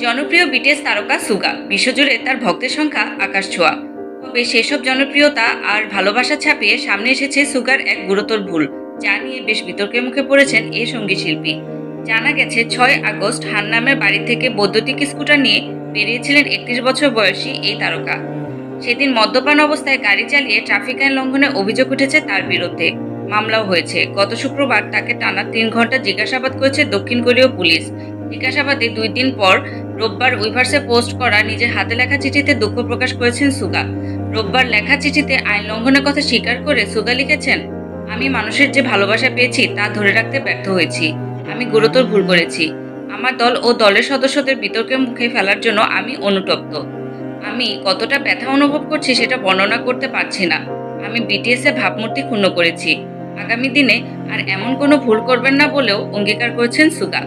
জনপ্রিয় বিটিএস তারকা সুগা বিশ্বজুড়ে তার ভক্তের সংখ্যা আকাশ ছোঁয়া। তবে সেসব জনপ্রিয়তা আর ভালোবাসা ছাপিয়ে সামনে এসেছে সুগার এক গুরুতর ভুল, যা নিয়ে বেশ বিতর্কের মুখে পড়েছেন এই সঙ্গীত শিল্পী। জানা গেছে 6 আগস্ট হান্নামের বাড়ি থেকে বৈদ্যুতিক স্কুটার নিয়ে বেরিয়েছিলেন 31 বছর বয়সী এই তারকা। সেদিন মদ্যপান অবস্থায় গাড়ি চালিয়ে ট্রাফিক আইন লঙ্ঘনের অভিযোগ উঠেছে তার বিরুদ্ধে। মামলাও হয়েছে। গত শুক্রবার তাকে টানা 3 ঘন্টা জিজ্ঞাসাবাদ করেছে দক্ষিণ কোরীয় পুলিশ। জিজ্ঞাসাবাদে 2 দিন পর রোববার উইভার্সে পোস্ট করা নিজের হাতে লেখা চিঠিতে দুঃখ প্রকাশ করেছেন সুগা। রোববার লেখা চিঠিতে আইন লঙ্ঘনের কথা স্বীকার করে সুগা লিখেছেন, আমি মানুষের যে ভালোবাসা পেয়েছি তা ধরে রাখতে ব্যর্থ হয়েছি। আমি গুরুতর ভুল করেছি। আমার দল ও দলের সদস্যদের বিতর্কের মুখে ফেলার জন্য আমি অনুতপ্ত। আমি কতটা ব্যথা অনুভব করছি সেটা বর্ণনা করতে পারছি না। আমি বিটিএস এর ভাবমূর্তি ক্ষুণ্ণ করেছি। আগামী দিনে আর এমন কোনো ভুল করবেন না বলেও অঙ্গীকার করেছেন সুগা।